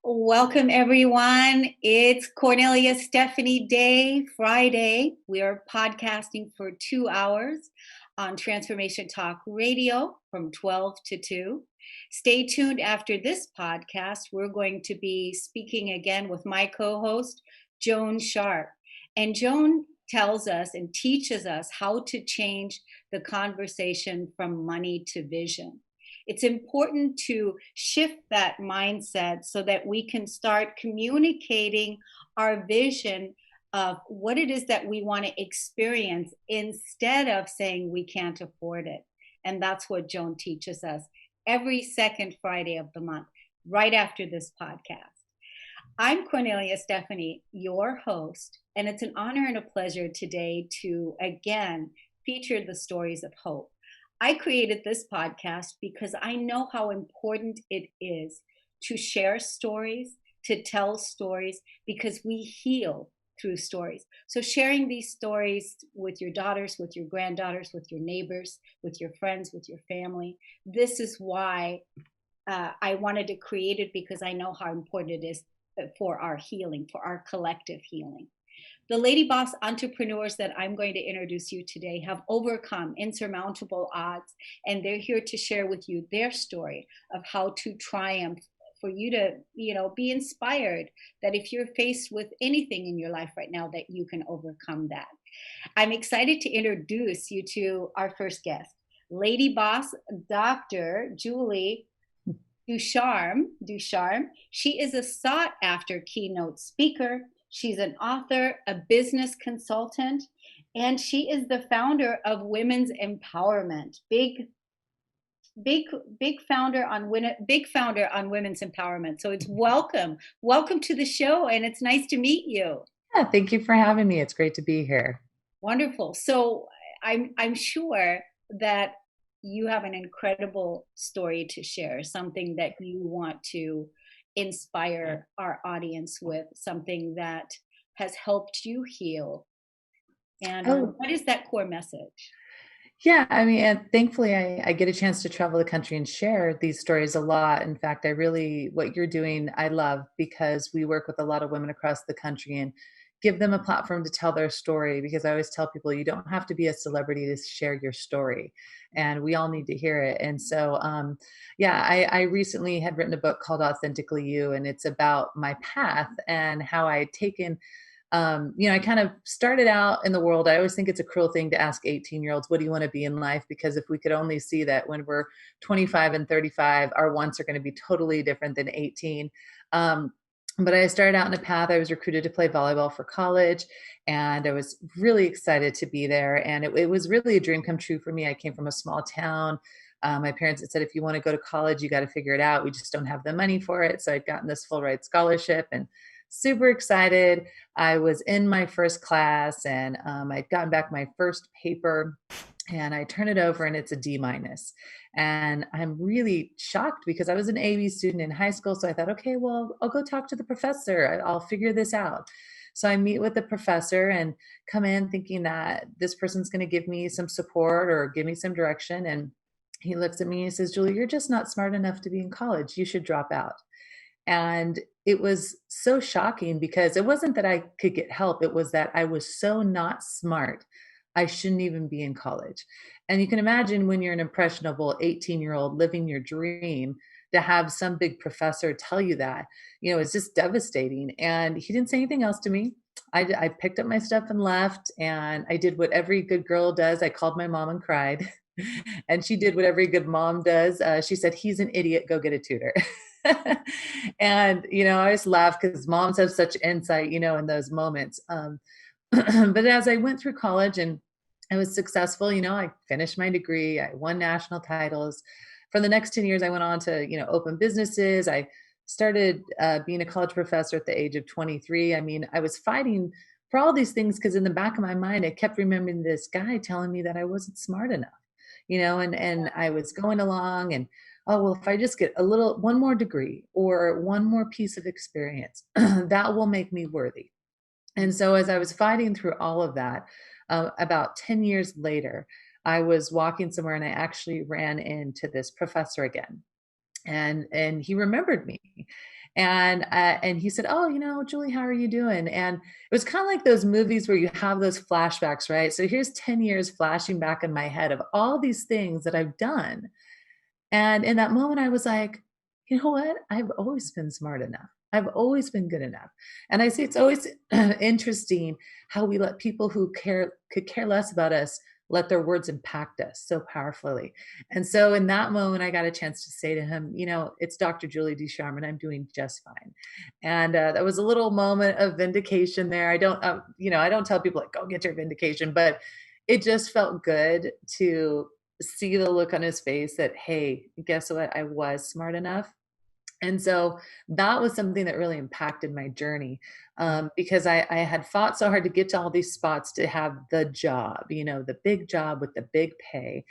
Welcome, everyone. It's Kornelia Stephanie Day, Friday. We are podcasting for 2 hours on Transformation Talk Radio from 12 to 2. Stay tuned after this podcast. We're going to be speaking again with my co-host, Joan Sharp. And Joan tells us and teaches us how to change the conversation from money to vision. It's important to shift that mindset so that we can start communicating our vision of what it is that we want to experience instead of saying we can't afford it. And that's what Joan teaches us every second Friday of the month, right after this podcast. I'm Kornelia Stephanie, your host, and it's an honor and a pleasure today to again feature the stories of hope. I created this podcast because I know how important it is to share stories, to tell stories, because we heal through stories. So sharing these stories with your daughters, with your granddaughters, with your neighbors, with your friends, with your family. This is why I wanted to create it, because I know how important it is for our healing, for our collective healing. The Lady Boss entrepreneurs that I'm going to introduce you today have overcome insurmountable odds, and they're here to share with you their story of how to triumph, for you to, be inspired that if you're faced with anything in your life right now, that you can overcome that. I'm excited to introduce you to our first guest, Lady Boss, Dr. Julie Ducharme. She is a sought-after keynote speaker. She's an author, a business consultant, and she is the founder of Women's Empowerment. Big founder on Women's Empowerment. So it's welcome to the show, and it's nice to meet you. Yeah, thank you for having me. It's great to be here. Wonderful. So I'm sure that you have an incredible story to share, something that you want to inspire our audience with, something that has helped you heal. And what is that core message? Yeah, I mean, and thankfully I get a chance to travel the country and share these stories a lot. In fact, what you're doing, I love, because we work with a lot of women across the country and give them a platform to tell their story, because I always tell people you don't have to be a celebrity to share your story, and we all need to hear it. And so, I recently had written a book called Authentically You, and it's about my path and how I had taken, I kind of started out in the world. I always think it's a cruel thing to ask 18-year-olds, what do you want to be in life? Because if we could only see that when we're 25 and 35, our wants are going to be totally different than 18. But I started out in a path. I was recruited to play volleyball for college, and I was really excited to be there. And it was really a dream come true for me. I came from a small town. My parents had said, if you want to go to college, you got to figure it out. We just don't have the money for it. So I'd gotten this full ride scholarship and super excited. I was in my first class, and I'd gotten back my first paper, and I turn it over and it's a D-. And I'm really shocked because I was an AB student in high school. So I thought, okay, well, I'll go talk to the professor. I'll figure this out. So I meet with the professor and come in thinking that this person's going to give me some support or give me some direction. And he looks at me and he says, Julie, you're just not smart enough to be in college. You should drop out. And it was so shocking, because it wasn't that I could get help. It was that I was so not smart. I shouldn't even be in college. And you can imagine, when you're an impressionable 18-year-old living your dream, to have some big professor tell you that, it's just devastating. And he didn't say anything else to me. I picked up my stuff and left, and I did what every good girl does. I called my mom and cried. And she did what every good mom does. She said, he's an idiot, go get a tutor. And, I just laugh because moms have such insight, in those moments. But as I went through college and I was successful, I finished my degree, I won national titles. For the next 10 years, I went on to, open businesses. I started being a college professor at the age of 23. I mean, I was fighting for all these things because in the back of my mind, I kept remembering this guy telling me that I wasn't smart enough, and I was going along and, oh, well, if I just get one more degree or one more piece of experience, that will make me worthy. And so as I was fighting through all of that, about 10 years later, I was walking somewhere and I actually ran into this professor again. And he remembered me. And he said, "Oh, Julie, how are you doing?" And it was kind of like those movies where you have those flashbacks, right? So here's 10 years flashing back in my head of all these things that I've done. And in that moment, I was like, you know what? I've always been smart enough. I've always been good enough. And I see it's always interesting how we let people who could care less about us let their words impact us so powerfully. And so in that moment, I got a chance to say to him, it's Dr. Julie Ducharme, and I'm doing just fine. And that was a little moment of vindication there. I don't tell people like, go get your vindication, but it just felt good to see the look on his face that, hey, guess what? I was smart enough. And so that was something that really impacted my journey, because I had fought so hard to get to all these spots to have the job, the big job with the big pay.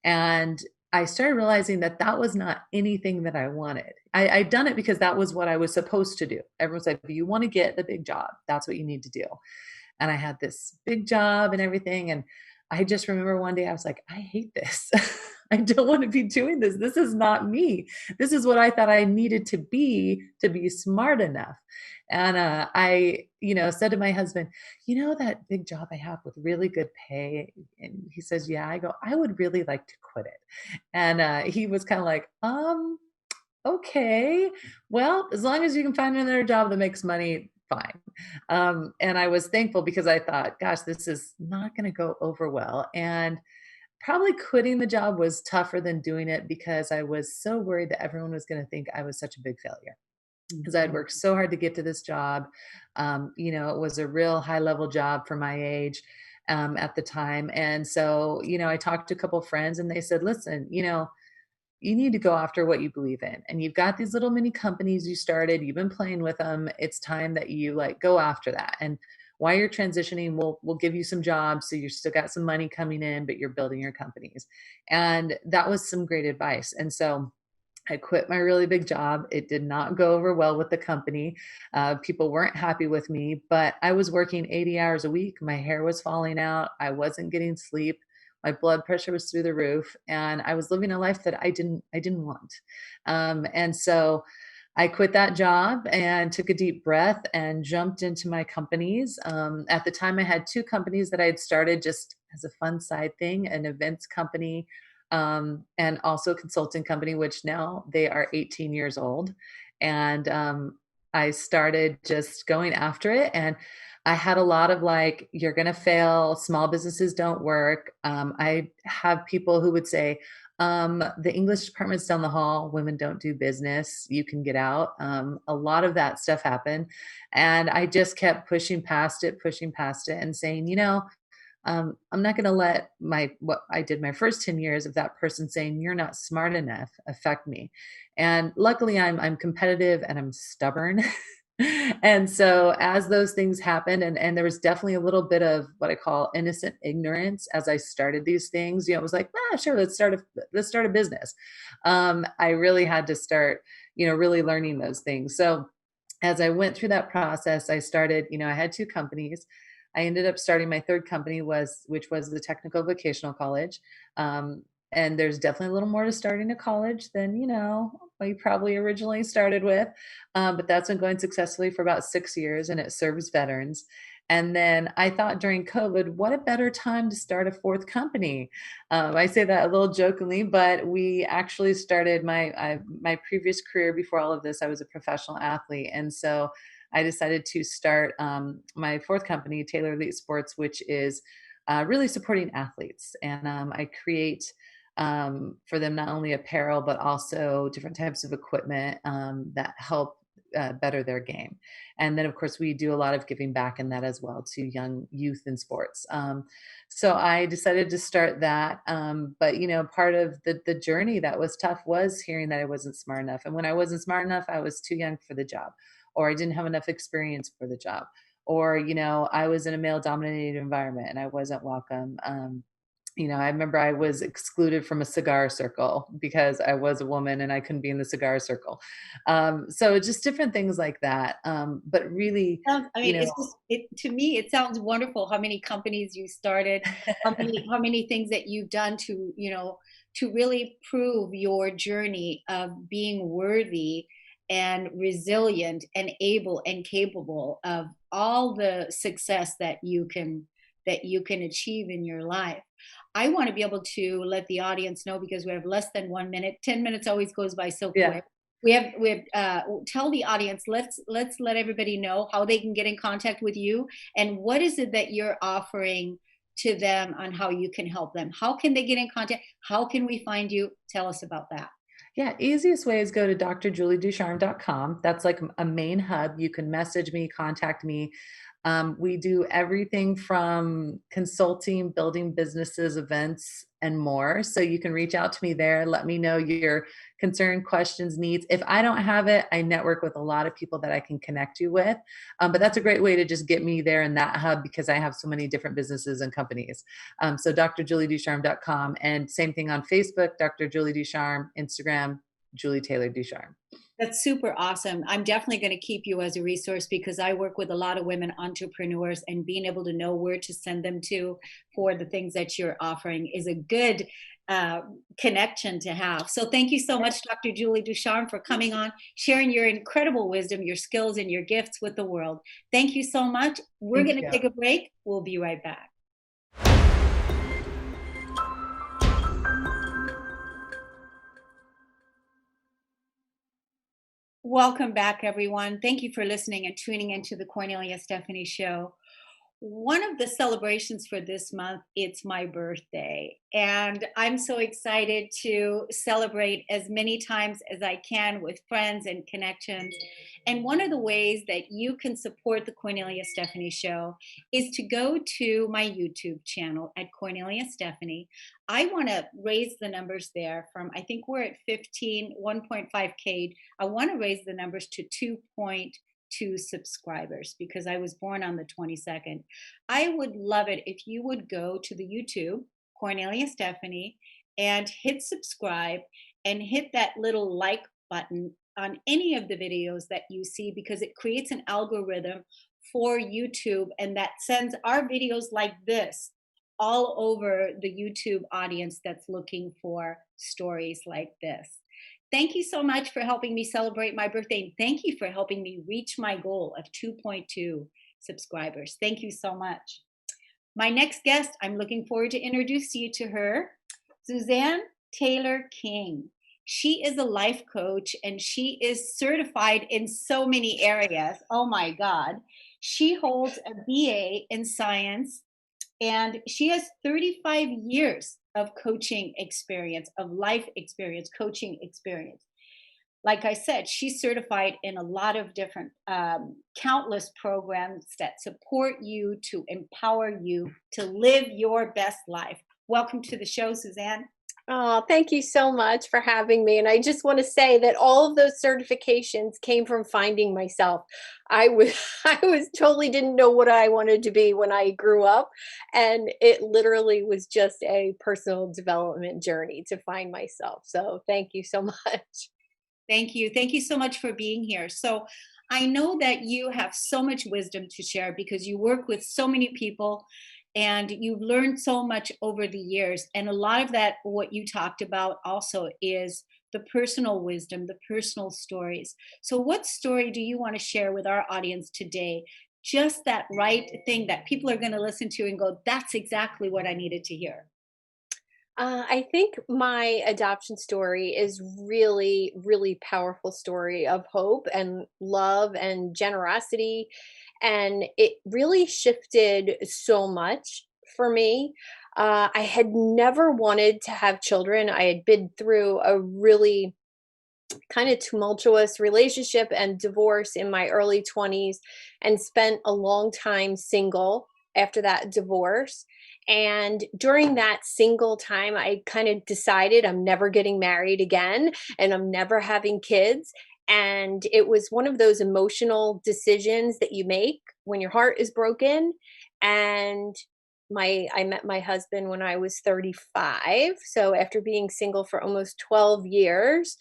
And I started realizing that that was not anything that I wanted. I'd done it because that was what I was supposed to do. Everyone's like, if you want to get the big job, that's what you need to do. And I had this big job and everything. And I just remember one day I was like, I hate this. I don't want to be doing this. This is not me. This is what I thought I needed to be smart enough. And I said to my husband, that big job I have with really good pay. And he says, yeah. I go, I would really like to quit it. And he was kind of like, okay, well, as long as you can find another job that makes money, fine. And I was thankful because I thought, gosh, this is not going to go over well. And probably quitting the job was tougher than doing it because I was so worried that everyone was going to think I was such a big failure because I had Mhm. worked so hard to get to this job. It was a real high level job for my age at the time. And so, I talked to a couple of friends and they said, listen, you need to go after what you believe in. And you've got these little mini companies you started, you've been playing with them. It's time that you like go after that. And while you're transitioning, we'll give you some jobs so you still got some money coming in, but you're building your companies. And that was some great advice. And so I quit my really big job. It did not go over well with the company. People weren't happy with me, but I was working 80 hours a week. My hair was falling out. I wasn't getting sleep. My blood pressure was through the roof, and I was living a life that I didn't want. And so I quit that job and took a deep breath and jumped into my companies. At the time, I had two companies that I had started just as a fun side thing, an events company, and also a consulting company, which now they are 18 years old. And I started just going after it. And I had a lot of like, you're going to fail. Small businesses don't work. I have people who would say, the English department's down the hall. Women don't do business. You can get out. A lot of that stuff happened. And I just kept pushing past it, and saying, I'm not going to let what I did my first 10 years of that person saying you're not smart enough affect me. And luckily I'm competitive and I'm stubborn. And so as those things happened, and there was definitely a little bit of what I call innocent ignorance as I started these things. It was like, sure, let's start a business. I really had to start, really learning those things. So as I went through that process, I started, I had two companies. I ended up starting my third company which was the technical vocational college. And there's definitely a little more to starting a college than, what you probably originally started with. But that's been going successfully for about 6 years, and it serves veterans. And then I thought during COVID, what a better time to start a fourth company. I say that a little jokingly, but we actually started my previous career before all of this. I was a professional athlete, and so I decided to start my fourth company, Taylor Elite Sports, which is really supporting athletes. And I create for them not only apparel, but also different types of equipment that help better their game. And then, of course, we do a lot of giving back in that as well to young youth in sports. So I decided to start that. But part of the journey that was tough was hearing that I wasn't smart enough. And when I wasn't smart enough, I was too young for the job, or I didn't have enough experience for the job, or I was in a male dominated environment and I wasn't welcome. I remember I was excluded from a cigar circle because I was a woman and I couldn't be in the cigar circle. So just different things like that. But really, I you mean, know, it's just to me, it sounds wonderful how many companies you started, how many things that you've done to, to really prove your journey of being worthy and resilient and able and capable of all the success that you can achieve in your life. I want to be able to let the audience know, because we have less than 1 minute. 10 minutes always goes by so yeah. quick. We have tell the audience, let's let everybody know how they can get in contact with you, and what is it that you're offering to them on how you can help them. How can they get in contact? How can we find you? Tell us about that. Yeah, easiest way is go to drjulieducharme.com. That's like a main hub. You can message me, contact me. We do everything from consulting, building businesses, events, and more. So you can reach out to me there. Let me know your concern, questions, needs. If I don't have it, I network with a lot of people that I can connect you with. But that's a great way to just get me there in that hub, because I have so many different businesses and companies. So drjulieducharme.com, and same thing on Facebook, Dr. Julie Ducharme, Instagram, Julie Taylor Ducharme. That's super awesome. I'm definitely going to keep you as a resource, because I work with a lot of women entrepreneurs, and being able to know where to send them to for the things that you're offering is a good uh, connection to have. So thank you so much, Dr. Julie Ducharme, for coming on, sharing your incredible wisdom, your skills, and your gifts with the world. Thank you so much. We're Thank going to you. take a break. We'll be right back. Welcome back, everyone. Thank you for listening and tuning into the Cornelia Stephanie Show. One of the celebrations for this month, it's my birthday, and I'm so excited to celebrate as many times as I can with friends and connections. And one of the ways that you can support the Cornelia Stephanie Show is to go to my YouTube channel at Cornelia Stephanie. I want to raise the numbers there from, I think we're at 1.5K. I want to raise the numbers to 2.2 subscribers, because I was born on the 22nd. I would love it if you would go to the YouTube, Cornelia Stephanie, and hit subscribe and hit that little like button on any of the videos that you see, because it creates an algorithm for YouTube, and that sends our videos like this all over the YouTube audience that's looking for stories like this. Thank you so much for helping me celebrate my birthday. Thank you for helping me reach my goal of 2.2 subscribers. Thank you so much. My next guest, I'm looking forward to introduce you to her, Suzanne Taylor-King. She is a life coach, and she is certified in so many areas. Oh my God. She holds a BA in science, and she has 35 years of coaching experience, of life experience, coaching experience. Like I said, she's certified in a lot of different, countless programs that support you, to empower you to live your best life. Welcome to the show, Suzanne. Oh, thank you so much for having me. And I just want to say that all of those certifications came from finding myself. I was I was totally didn't know what I wanted to be when I grew up, and it literally was just a personal development journey to find myself. So thank you so much. Thank you. Thank you so much for being here. So, I know that you have so much wisdom to share, because you work with so many people and you've learned so much over the years. And a lot of that, what you talked about also, is the personal wisdom, the personal stories. So, what story do you want to share with our audience today? Just that right thing that people are going to listen to and go, that's exactly what I needed to hear. I think my adoption story is really, really powerful story of hope and love and generosity. And it really shifted so much for me. I had never wanted to have children. I had been through a really kind of tumultuous relationship and divorce in my early 20s, and spent a long time single after that divorce. And during that single time, I kind of decided I'm never getting married again and I'm never having kids. And it was one of those emotional decisions that you make when your heart is broken. And I met my husband when I was 35. So after being single for almost 12 years,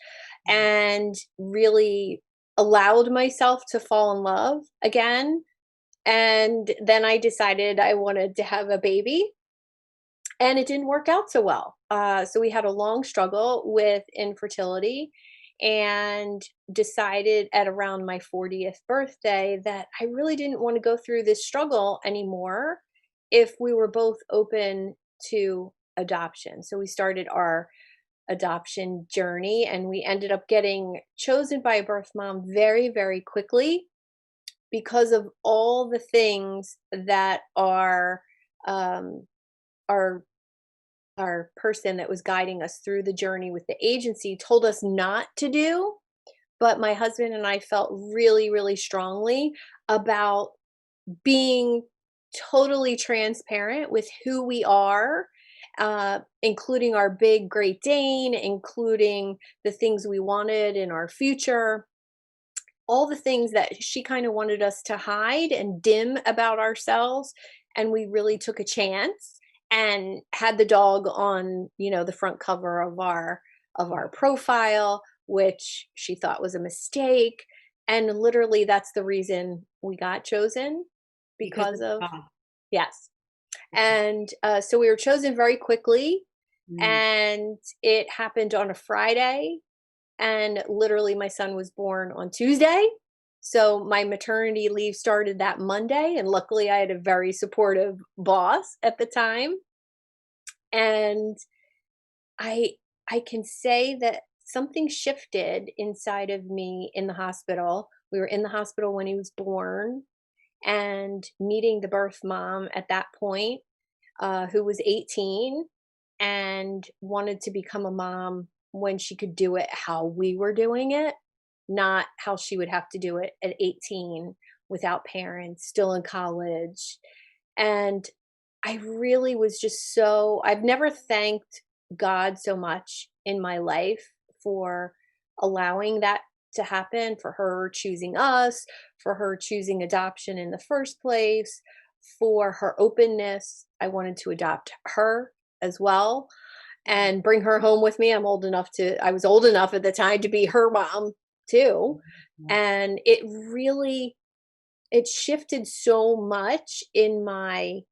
and really allowed myself to fall in love again. And then I decided I wanted to have a baby, and it didn't work out so well. So we had a long struggle with infertility, and decided at around my 40th birthday that I really didn't want to go through this struggle anymore if we were both open to adoption. So we started our adoption journey, and we ended up getting chosen by a birth mom very, very quickly because of all the things that um, our our person that was guiding us through the journey with the agency told us not to do. But my husband and I felt really, really strongly about being totally transparent with who we are, including our big Great Dane, including the things we wanted in our future, all the things that she kind of wanted us to hide and dim about ourselves. And we really took a chance and had the dog on, the front cover of our profile, which she thought was a mistake. And literally that's the reason we got chosen, because of, yes. And so we were chosen very quickly, and it happened on a Friday. And literally my son was born on Tuesday. So my maternity leave started that Monday. And luckily I had a very supportive boss at the time. And I I can say that something shifted inside of me in the hospital. We were in the hospital when he was born, and meeting the birth mom at that point, who was 18 and wanted to become a mom when she could do it how we were doing it, not how she would have to do it at 18 without parents, still in college. And I really was just I've never thanked God so much in my life for allowing that to happen, for her choosing us, for her choosing adoption in the first place, for her openness. I wanted to adopt her as well and bring her home with me. I was old enough at the time to be her mom too. And it shifted so much and I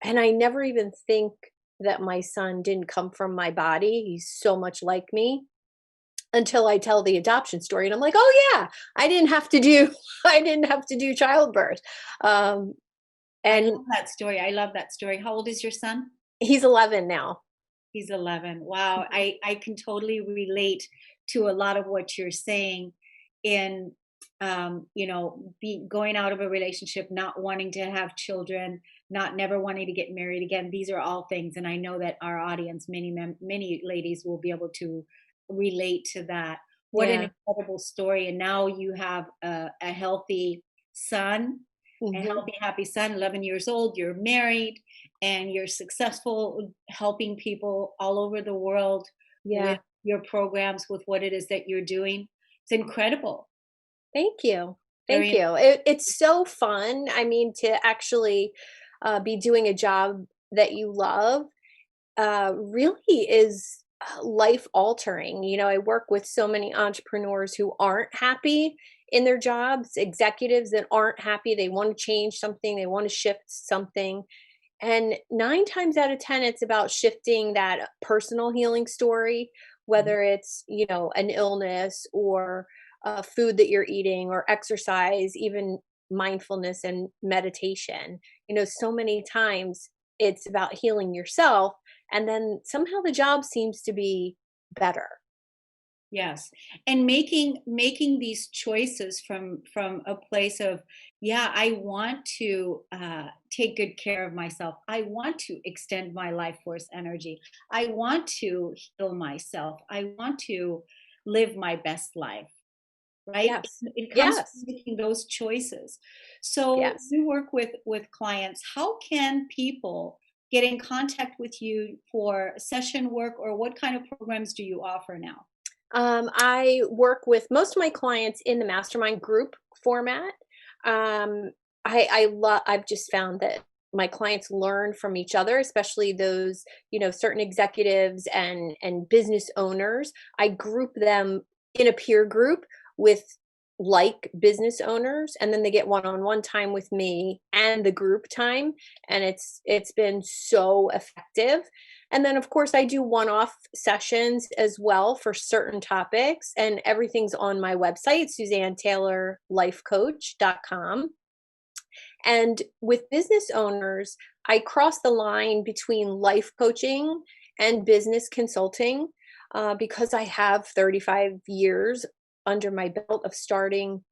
never even think that my son didn't come from my body. He's so much like me until I tell the adoption story. And I'm like, oh yeah, I didn't have to do, I didn't have to do childbirth. Um, I and love that story. I love that story. How old is your son? he's 11 now. He's 11. Wow. I can totally relate to a lot of what you're saying in, going out of a relationship, not wanting to have children, not never wanting to get married again. These are all things. And I know that our audience, many ladies will be able to relate to that. What an Yeah. incredible story. And now you have a healthy son, a Mhm. healthy, happy son, 11 years old. You're married and you're successful helping people all over the world Yeah. with your programs, with what it is that you're doing. It's incredible. Thank you. Thank Very, you. It's so fun. I mean, to actually be doing a job that you love really is life altering. I work with so many entrepreneurs who aren't happy in their jobs, executives that aren't happy. They want to change something, they want to shift something. And 9 times out of 10, it's about shifting that personal healing story, whether it's, an illness or food that you're eating or exercise, even mindfulness and meditation. So many times it's about healing yourself. And then somehow the job seems to be better. yes. And making these choices from a place of, yeah, I want to take good care of myself. I want to extend my life force energy. I want to heal myself. I want to live my best life, right? Yes. It comes from Yes. making those choices. So Yes. you work with clients. How can people get in contact with you for session work, or what kind of programs do you offer now? I work with most of my clients in the mastermind group format. Um, I love. I've just found that my clients learn from each other, especially those, certain executives and business owners. I group them in a peer group with like business owners, and then they get one-on-one time with me and the group time, and it's been so effective. And then, of course, I do one-off sessions as well for certain topics, and everything's on my website, SuzanneTaylorLifeCoach.com. And with business owners, I cross the line between life coaching and business consulting, because I have 35 years under my belt of starting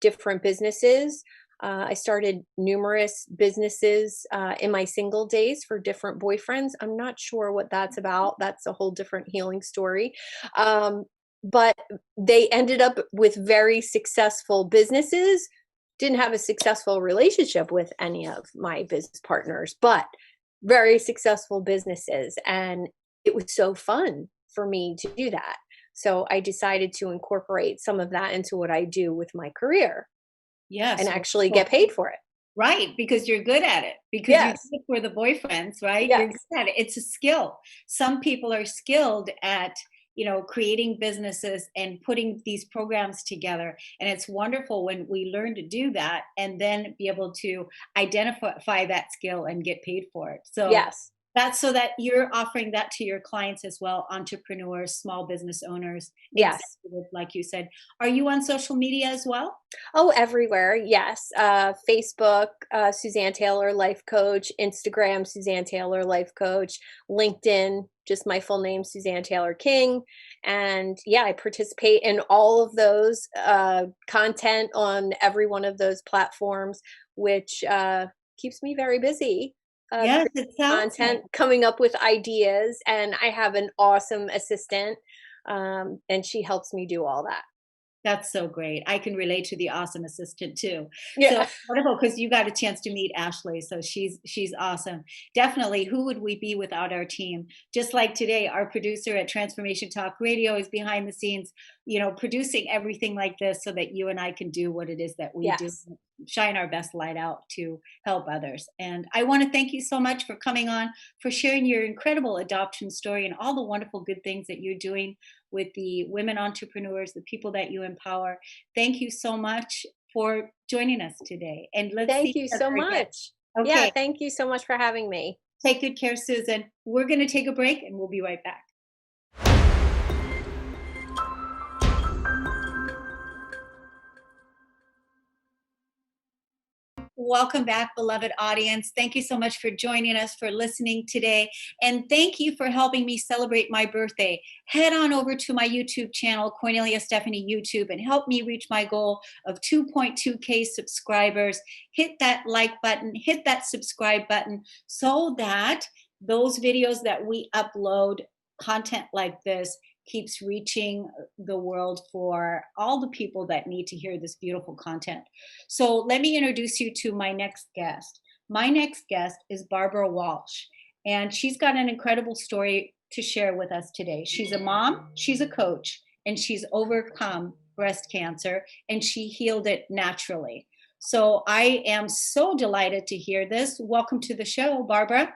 different businesses. I started numerous businesses in my single days for different boyfriends. I'm not sure what that's about. That's a whole different healing story. Um, but they ended up with very successful businesses. Didn't have a successful relationship with any of my business partners, but very successful businesses. And it was so fun for me to do that. So I decided to incorporate some of that into what I do with my career and Yes. actually get paid for it. Right, because you're good at it. Because you do Yes. it for the boyfriends, right? You're Yes. good at it. It's a skill. Some people are skilled at, creating businesses and putting these programs together. And it's wonderful when we learn to do that and then be able to identify that skill and get paid for it. So Yes. that's so that you're offering that to your clients as well, entrepreneurs, small business owners, Yes. executives, like you said. Are you on social media as well? Oh, everywhere. Yes. Facebook, Suzanne Taylor Life Coach, Instagram, Suzanne Taylor Life Coach, LinkedIn, just my full name, Suzanne Taylor-King. And yeah, I participate in all of those content on every one of those platforms, which keeps me very busy. Yes, it sounds like. Content, coming up with ideas, and I have an awesome assistant, and she helps me do all that. That's so great. I can relate to the awesome assistant too. So Yeah. wonderful because you got a chance to meet Ashley. So she's awesome. Definitely. Who would we be without our team? Just like today, our producer at Transformation Talk Radio is behind the scenes, producing everything like this so that you and I can do what it is that we do. Yes. Shine our best light out to help others. And I want to thank you so much for coming on, for sharing your incredible adoption story and all the wonderful good things that you're doing with the women entrepreneurs, the people that you empower. Thank you so much for joining us today. And let's see Thank each you so other again. much. Yeah, Okay. thank you so much for having me. Take good care, Susan. We're going to take a break and we'll be right back. Welcome back, beloved audience. Thank you so much for joining us, for listening today. And thank you for helping me celebrate my birthday. Head on over to my YouTube channel, Kornelia Stephanie YouTube, and help me reach my goal of 2.2K subscribers. Hit that like button, hit that subscribe button so that those videos that we upload, content like this, keeps reaching the world for all the people that need to hear this beautiful content. So let me introduce you to my next guest. My next guest is Barbara Walsh, and she's got an incredible story to share with us today. She's a mom, she's a coach, and she's overcome breast cancer, and she healed it naturally. So I am so delighted to hear this. Welcome to the show, Barbara.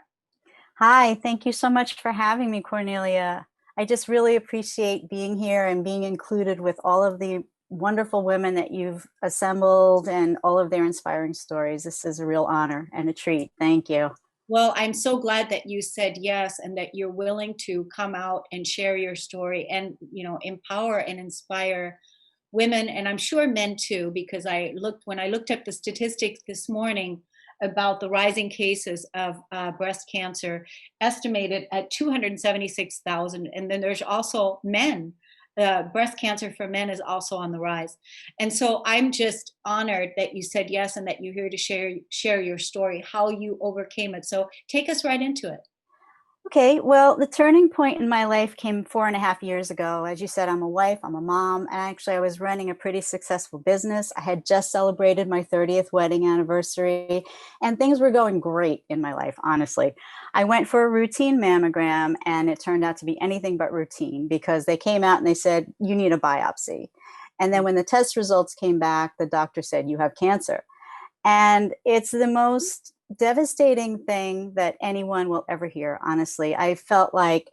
Hi, thank you so much for having me, Cornelia. I just really appreciate being here and being included with all of the wonderful women that you've assembled and all of their inspiring stories. This is a real honor and a treat. Thank you. Well, I'm so glad that you said yes and that you're willing to come out and share your story and, empower and inspire women, and I'm sure men too, because when I looked up the statistics this morning about the rising cases of breast cancer, estimated at 276,000. And then there's also men. Breast cancer for men is also on the rise. And so I'm just honored that you said yes and that you're here to share your story, how you overcame it. So take us right into it. Okay, well, the turning point in my life came 4.5 years ago. As you said, I'm a wife, I'm a mom, and actually I was running a pretty successful business. I had just celebrated my 30th wedding anniversary, and things were going great in my life, honestly. I went for a routine mammogram, and it turned out to be anything but routine because they came out and they said, you need a biopsy. And then when the test results came back, the doctor said, you have cancer. And it's the most devastating thing that anyone will ever hear, honestly. I felt like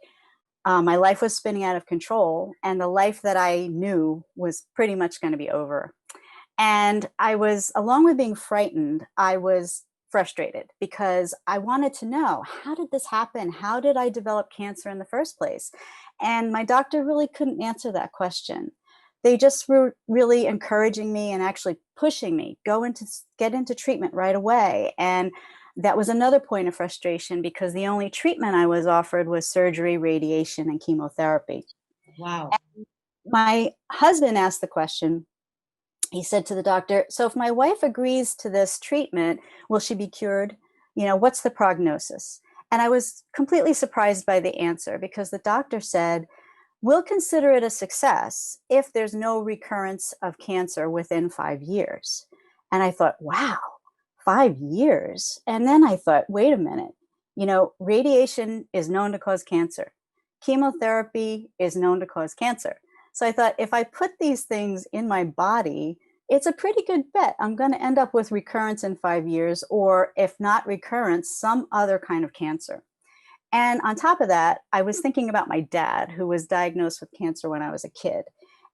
my life was spinning out of control, and the life that I knew was pretty much going to be over. And I was, along with being frightened, I was frustrated because I wanted to know, how did this happen? How did I develop cancer in the first place? And my doctor really couldn't answer that question. They just were really encouraging me and actually pushing me, get into treatment right away. And that was another point of frustration because the only treatment I was offered was surgery, radiation, and chemotherapy. Wow. And my husband asked the question. He said to the doctor, so if my wife agrees to this treatment, will she be cured? What's the prognosis? And I was completely surprised by the answer because the doctor said, we'll consider it a success if there's no recurrence of cancer within 5 years. And I thought, wow, 5 years. And then I thought, wait a minute, radiation is known to cause cancer. Chemotherapy is known to cause cancer. So I thought, if I put these things in my body, it's a pretty good bet I'm going to end up with recurrence in 5 years, or if not recurrence, some other kind of cancer. And on top of that, I was thinking about my dad, who was diagnosed with cancer when I was a kid.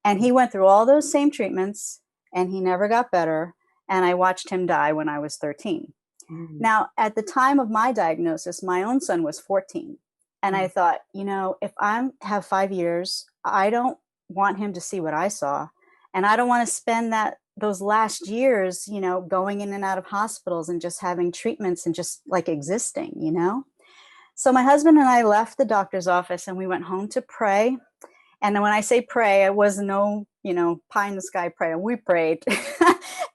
And he went through all those same treatments and he never got better. And I watched him die when I was 13. Mm-hmm. Now, at the time of my diagnosis, my own son was 14. And I thought, if I have 5 years, I don't want him to see what I saw. And I don't want to spend those last years, going in and out of hospitals and just having treatments and just like existing, So my husband and I left the doctor's office and we went home to pray. And then when I say pray, it was no, pie in the sky prayer. We prayed.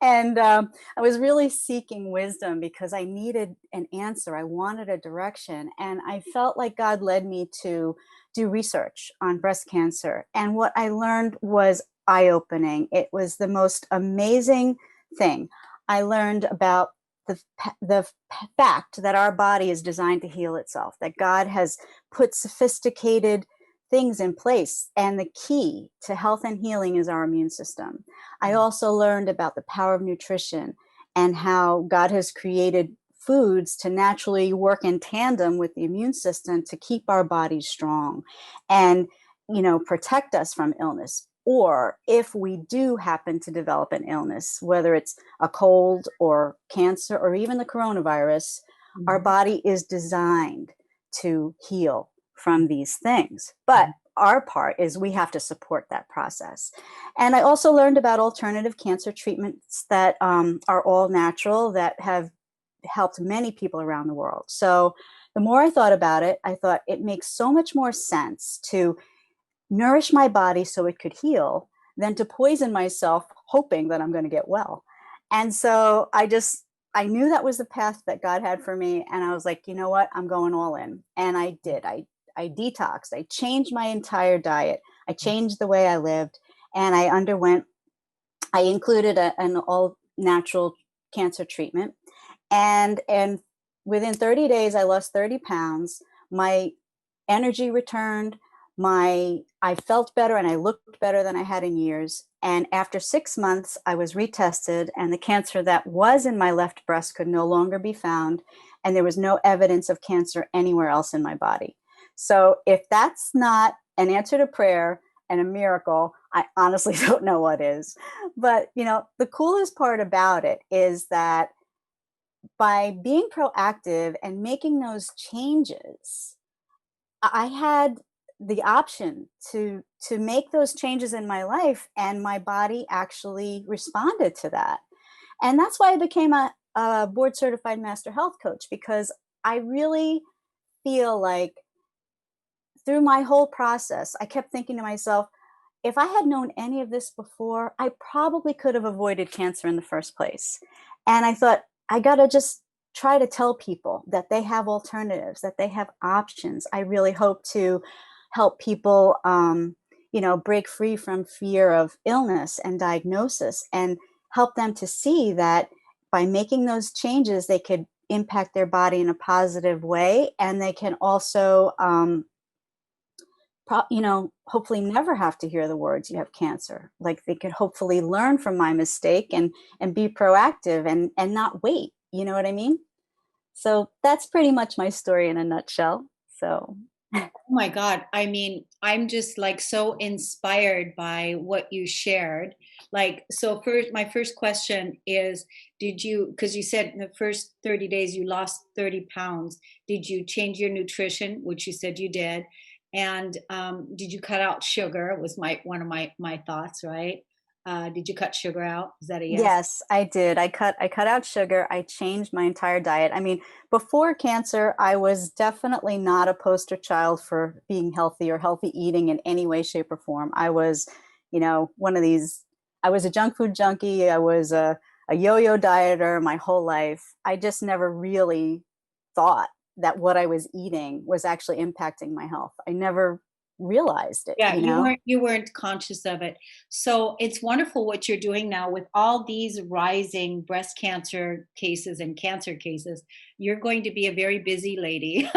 And I was really seeking wisdom because I needed an answer. I wanted a direction. And I felt like God led me to do research on breast cancer. And what I learned was eye-opening. It was the most amazing thing. I learned about the fact that our body is designed to heal itself, that God has put sophisticated things in place, and the key to health and healing is our immune system. I also learned about the power of nutrition and how God has created foods to naturally work in tandem with the immune system to keep our bodies strong and, protect us from illness. Or if we do happen to develop an illness, whether it's a cold or cancer or even the coronavirus, our body is designed to heal from these things. But our part is we have to support that process. And I also learned about alternative cancer treatments that are all natural, that have helped many people around the world. So the more I thought about it, I thought it makes so much more sense to nourish my body so it could heal than to poison myself hoping that I'm going to get well. And so I knew that was the path that God had for me. And I was like, you know what, I'm going all in. And I did. I detoxed. I changed my entire diet. I changed the way I lived. And I included an all natural cancer treatment. And within 30 days, I lost 30 pounds. My energy returned. I felt better and I looked better than I had in years. And after 6 months, I was retested, and the cancer that was in my left breast could no longer be found. And there was no evidence of cancer anywhere else in my body. So if that's not an answer to prayer and a miracle, I honestly don't know what is. But, the coolest part about it is that by being proactive and making those changes, I had the option to make those changes in my life, and my body actually responded to that. And that's why I became a board certified master health coach, because I really feel like through my whole process, I kept thinking to myself, if I had known any of this before, I probably could have avoided cancer in the first place. And I thought, I got to just try to tell people that they have alternatives, that they have options. I really hope to help people, break free from fear of illness and diagnosis, and help them to see that by making those changes, they could impact their body in a positive way, and they can also, hopefully never have to hear the words, "You have cancer." Like, they could hopefully learn from my mistake and be proactive and not wait. You know what I mean? So that's pretty much my story in a nutshell. So Oh my God. I mean, I'm just like so inspired by what you shared. Like, so first, my first question is, because you said in the first 30 days you lost 30 pounds, did you change your nutrition, which you said you did? And did you cut out sugar? Was one of my thoughts, right? Did you cut sugar out? Is that a yes? yes, I did. I cut out sugar. I changed my entire diet. I mean, before cancer, I was definitely not a poster child for being healthy or healthy eating in any way, shape, or form. I was, one of these. I was a junk food junkie. I was a yo-yo dieter my whole life. I just never really thought that what I was eating was actually impacting my health. I never realized it, Yeah, you know? you weren't conscious of it. So it's wonderful what you're doing now with all these rising breast cancer cases and cancer cases. You're going to be a very busy lady.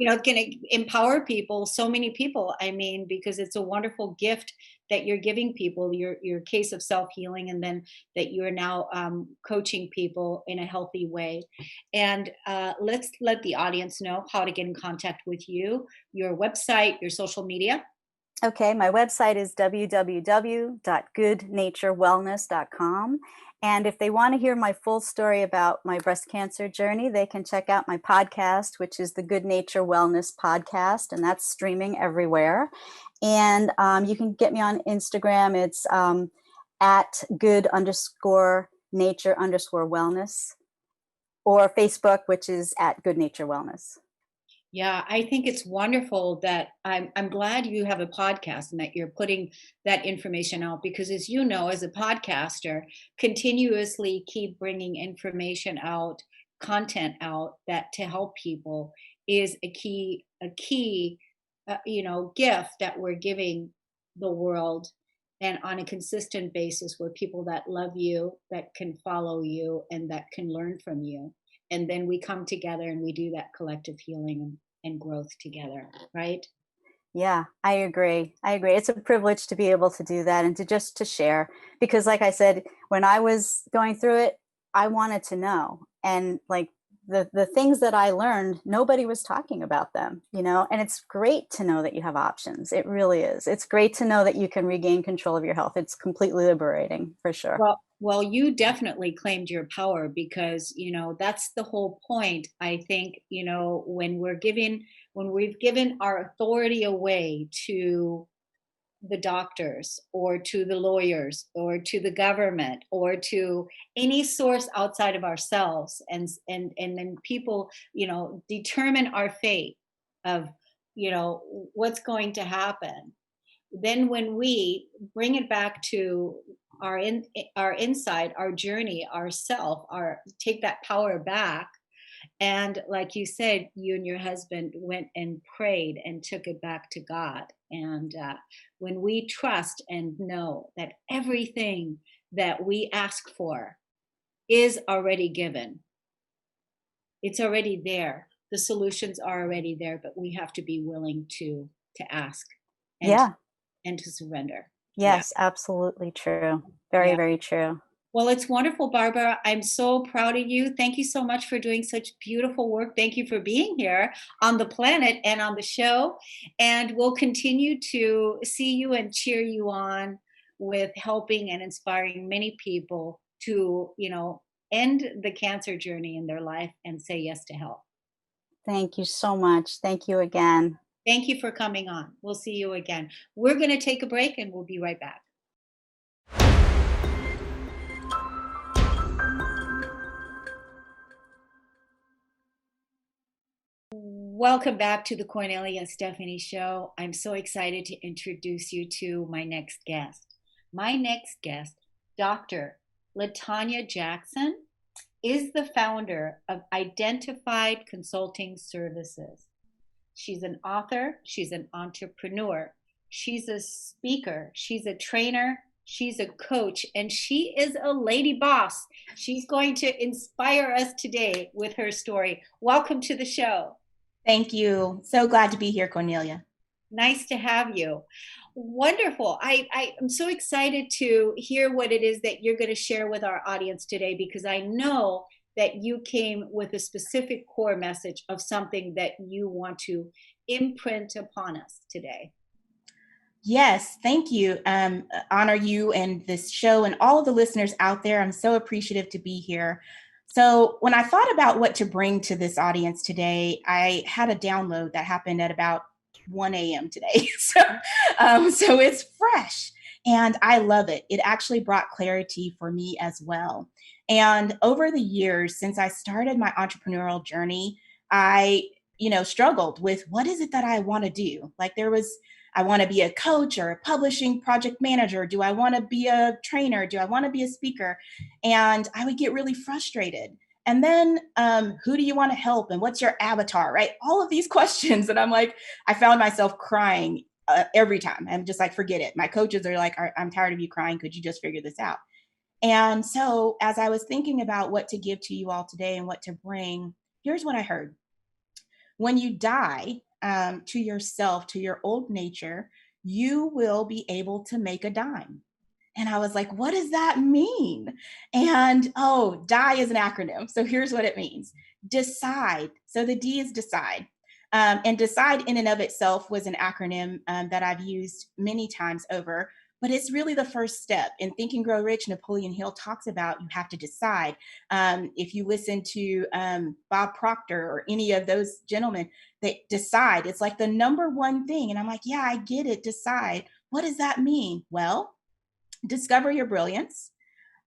It's going to empower people, so many people. I mean, because it's a wonderful gift that you're giving people, your case of self-healing, and then that you're now coaching people in a healthy way. And let's let the audience know how to get in contact with you, your website, your social media. Okay, my website is www.goodnaturewellness.com. And if they want to hear my full story about my breast cancer journey, they can check out my podcast, which is the Good Nature Wellness Podcast, and that's streaming everywhere. And you can get me on Instagram. It's at good_nature_wellness, or Facebook, which is at Good Nature Wellness. Yeah, I think it's wonderful that I'm glad you have a podcast and that you're putting that information out, because as you know, as a podcaster, continuously keep bringing information out, content out that to help people is a key gift that we're giving the world, and on a consistent basis, where people that love you, that can follow you, and that can learn from you, and then we come together and we do that collective healing and growth together, right? Yeah, I agree. I agree. It's a privilege to be able to do that and to share, because like I said, when I was going through it, I wanted to know. And like the things that I learned, nobody was talking about them, and it's great to know that you have options. It really is. It's great to know that you can regain control of your health. It's completely liberating, for sure. Well, you definitely claimed your power, because that's the whole point. I think when we've given our authority away to the doctors or to the lawyers or to the government or to any source outside of ourselves, and then people determine our fate of what's going to happen, then when we bring it back to our inside, our journey, ourself, our take that power back. And like you said, you and your husband went and prayed and took it back to God. And when we trust and know that everything that we ask for is already given, it's already there. The solutions are already there, but we have to be willing to ask and Yeah. and to surrender. Yes, absolutely true. Very, Yeah. very true. Well, it's wonderful, Barbara. I'm so proud of you. Thank you so much for doing such beautiful work. Thank you for being here on the planet and on the show. And we'll continue to see you and cheer you on with helping and inspiring many people to, end the cancer journey in their life and say yes to health. Thank you so much. Thank you again. Thank you for coming on. We'll see you again. We're going to take a break and we'll be right back. Welcome back to the Kornelia Stephanie Show. I'm so excited to introduce you to my next guest. My next guest, Dr. LaTonya Jackson, is the founder of Identified Consulting Services. She's an author, she's an entrepreneur, she's a speaker, she's a trainer, she's a coach, and she is a lady boss. She's going to inspire us today with her story. Welcome to the show. Thank you. So glad to be here, Kornelia. Nice to have you. Wonderful. I'm so excited to hear what it is that you're going to share with our audience today, because I know that you came with a specific core message of something that you want to imprint upon us today. Yes, thank you. Honor you and this show and all of the listeners out there. I'm so appreciative to be here. So when I thought about what to bring to this audience today, I had a download that happened at about 1 a.m. today. So it's fresh and I love it. It actually brought clarity for me as well. And over the years, since I started my entrepreneurial journey, I, struggled with what is it that I want to do? Like I want to be a coach or a publishing project manager. Do I want to be a trainer? Do I want to be a speaker? And I would get really frustrated. And then who do you want to help? And what's your avatar, right? All of these questions. And I'm like, I found myself crying every time. I'm just like, forget it. My coaches are like, I'm tired of you crying. Could you just figure this out? And so as I was thinking about what to give to you all today and what to bring, here's what I heard. When you die to yourself, to your old nature, you will be able to make a dime. And I was like, what does that mean? And DIE is an acronym. So here's what it means. Decide. So the D is decide. And decide in and of itself was an acronym that I've used many times over. But it's really the first step. In Think and Grow Rich, Napoleon Hill talks about you have to decide. If you listen to Bob Proctor or any of those gentlemen, they decide. It's like the number one thing. And I'm like, yeah, I get it. Decide. What does that mean? Well, discover your brilliance.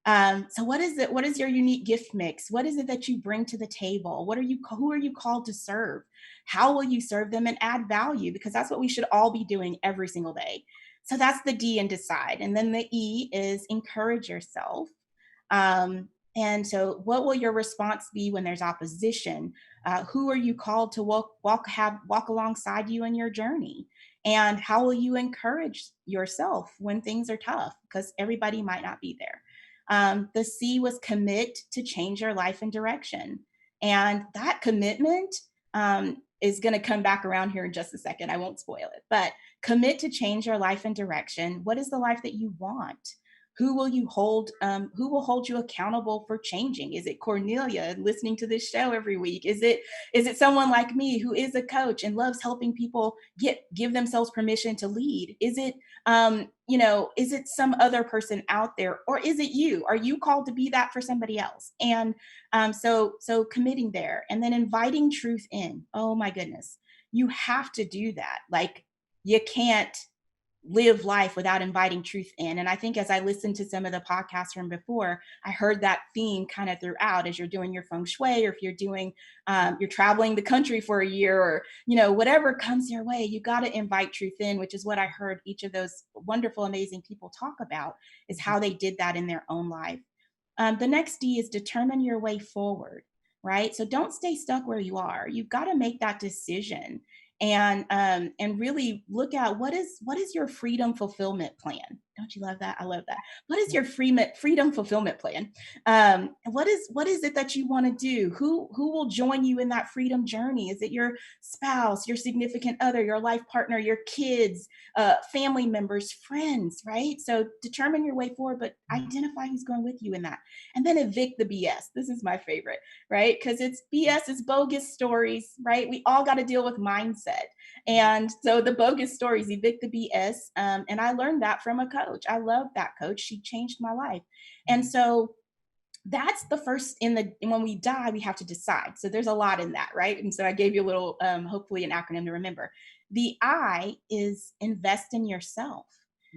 So what is it? What is your unique gift mix? What is it that you bring to the table? Who are you called to serve? How will you serve them and add value? Because that's what we should all be doing every single day. So that's the D in decide. And then the E is encourage yourself. And so what will your response be when there's opposition? Who are you called to walk alongside you in your journey? And how will you encourage yourself when things are tough? Because everybody might not be there. The C was commit to change your life and direction. And that commitment is going to come back around here in just a second. I won't spoil it, but commit to change your life and direction. What is the life that you want? Who will you hold? Who will hold you accountable for changing? Is it Kornelia listening to this show every week? Is it someone like me who is a coach and loves helping people give themselves permission to lead? Is it is it some other person out there, or is it you? Are you called to be that for somebody else? And so committing there, and then inviting truth in. Oh my goodness, you have to do that. Like you can't live life without inviting truth in. And I think as I listened to some of the podcasts from before, I heard that theme kind of throughout as you're doing your feng shui, or if you're doing, you're traveling the country for a year, or, whatever comes your way, you got to invite truth in, which is what I heard each of those wonderful, amazing people talk about, is how they did that in their own life. The next D is determine your way forward, right? So don't stay stuck where you are. You've got to make that decision. And really look at what is your freedom fulfillment plan. Don't you love that? I love that. What is your freedom fulfillment plan? What is it that you want to do? Who will join you in that freedom journey? Is it your spouse, your significant other, your life partner, your kids, family members, friends, right? So determine your way forward, but identify who's going with you in that. And then evict the BS. This is my favorite, right? Because it's BS, it's bogus stories, right? We all got to deal with mindset. And so the bogus stories, evict the BS. And I learned that from a coach. I love that coach. She changed my life. And so that's the first when we die, we have to decide. So there's a lot in that, right? And so I gave you a little, hopefully an acronym to remember. The I is invest in yourself.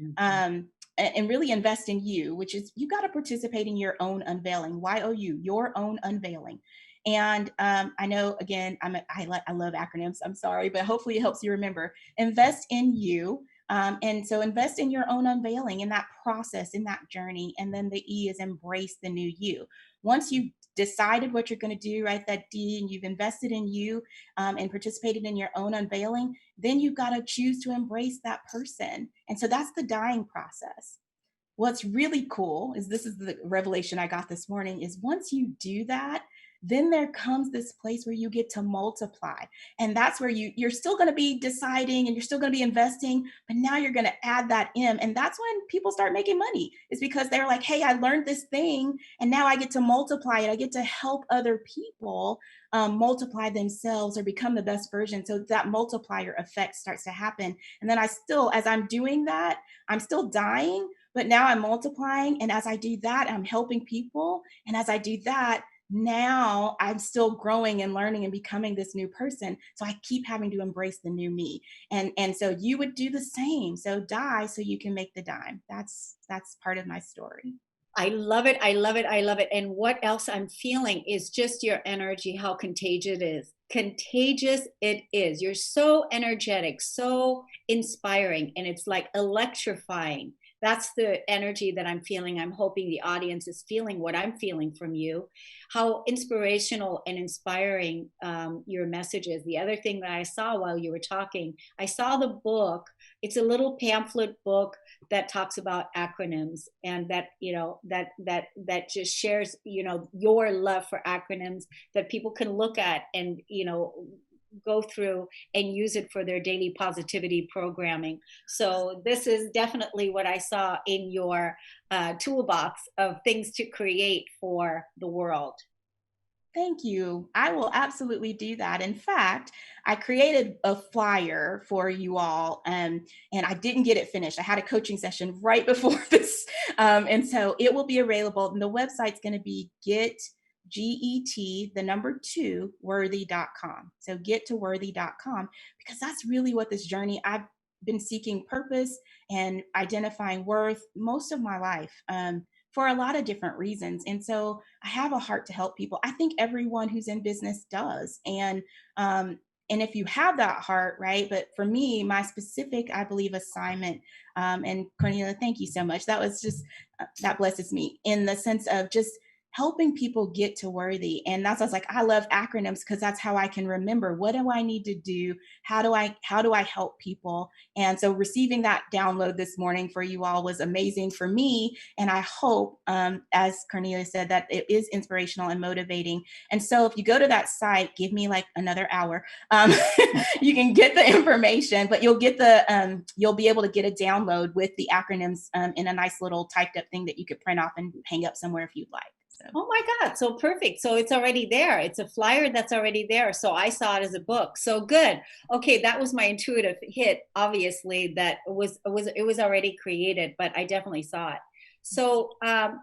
Mm-hmm. And really invest in you, which is you got to participate in your own unveiling. YOU, your own unveiling. And I know, again, I love acronyms. I'm sorry, but hopefully it helps you remember. Invest in you. And so invest in your own unveiling, in that process, in that journey. And then the E is embrace the new you. Once you've decided what you're going to do, right, that D, and you've invested in you and participated in your own unveiling, then you've got to choose to embrace that person. And so that's the dying process. What's really cool is, this is the revelation I got this morning, is once you do that, then there comes this place where you get to multiply. And that's where you're still going to be deciding and you're still going to be investing, but now you're going to add that M. And that's when people start making money, is because they're like, hey, I learned this thing and now I get to multiply it. I get to help other people multiply themselves or become the best version. So that multiplier effect starts to happen. And then as I'm doing that, I'm still dying, but now I'm multiplying. And as I do that, I'm helping people. And as I do that, now I'm still growing and learning and becoming this new person. So I keep having to embrace the new me. And so you would do the same. So die so you can make the dime. That's part of my story. I love it. I love it. I love it. And what else I'm feeling is just your energy, how contagious it is. Contagious it is. You're so energetic, so inspiring, and it's like electrifying. That's the energy that I'm feeling. I'm hoping the audience is feeling what I'm feeling from you, how inspirational and inspiring your message is. The other thing that I saw while you were talking, I saw the book. It's a little pamphlet book that talks about acronyms, and that, that just shares, your love for acronyms that people can look at and, go through and use it for their daily positivity programming. So this is definitely what I saw in your toolbox of things to create for the world. Thank you. I will absolutely do that. In fact, I created a flyer for you all, and I didn't get it finished. I had a coaching session right before this. And so it will be available. And the website's going to be worthy.com. So gettoworthy.com, because that's really what this journey, I've been seeking purpose and identifying worth most of my life. For a lot of different reasons. And so I have a heart to help people. I think everyone who's in business does. And if you have that heart, right? But for me, my specific, I believe, assignment, and Kornelia, thank you so much. That was just, that blesses me in the sense of just helping people get to worthy. And that's why I was like, I love acronyms, because that's how I can remember, what do I need to do? How do I help people? And so receiving that download this morning for you all was amazing for me. And I hope, as Kornelia said, that it is inspirational and motivating. And so if you go to that site, give me like another hour, you can get the information, but you'll get you'll be able to get a download with the acronyms in a nice little typed up thing that you could print off and hang up somewhere if you'd like. So. Oh my God, so perfect. So it's already there. It's a flyer that's already there. So I saw it as a book. So good. Okay, that was my intuitive hit. Obviously, that it was already created, but I definitely saw it. So how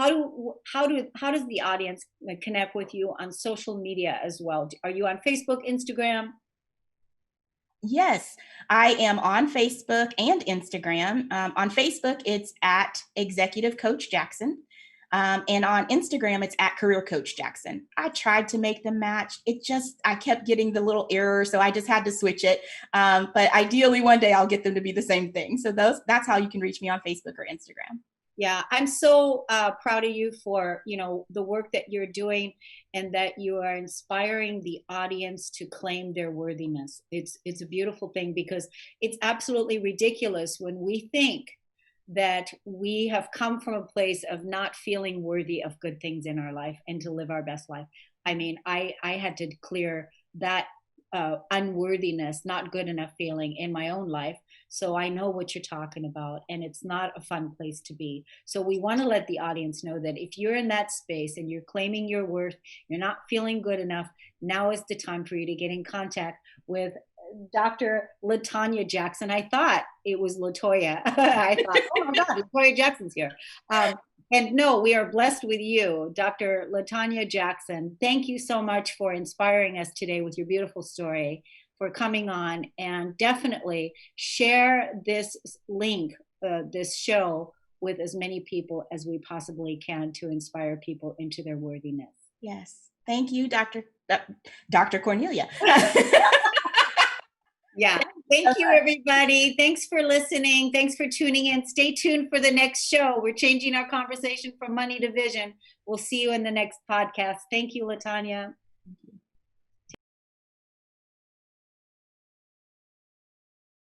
does the audience connect with you on social media as well? Are you on Facebook, Instagram? Yes, I am on Facebook and Instagram. On Facebook, it's at Executive Coach Jackson. And on Instagram, it's at Career Coach Jackson. I tried to make them match. I kept getting the little error. So I just had to switch it. But ideally, one day I'll get them to be the same thing. So that's how you can reach me on Facebook or Instagram. Yeah, I'm so proud of you for, the work that you're doing, and that you are inspiring the audience to claim their worthiness. It's a beautiful thing, because it's absolutely ridiculous when we think that we have come from a place of not feeling worthy of good things in our life and to live our best life. I mean, I had to clear that unworthiness, not good enough feeling in my own life. So I know what you're talking about, and it's not a fun place to be. So we want to let the audience know that if you're in that space and you're claiming your worth, you're not feeling good enough, now is the time for you to get in contact with Dr. LaTonya Jackson. I thought it was LaToya. I thought, oh my God, LaTonya Jackson's here. And no, we are blessed with you, Dr. LaTonya Jackson. Thank you so much for inspiring us today with your beautiful story, for coming on, and definitely share this link, this show, with as many people as we possibly can to inspire people into their worthiness. Yes. Thank you, Dr. Kornelia. Yeah, Thank you, everybody. Thanks for listening. Thanks for tuning in. Stay tuned for the next show. We're changing our conversation from money to vision. We'll see you in the next podcast. Thank you, LaTonya.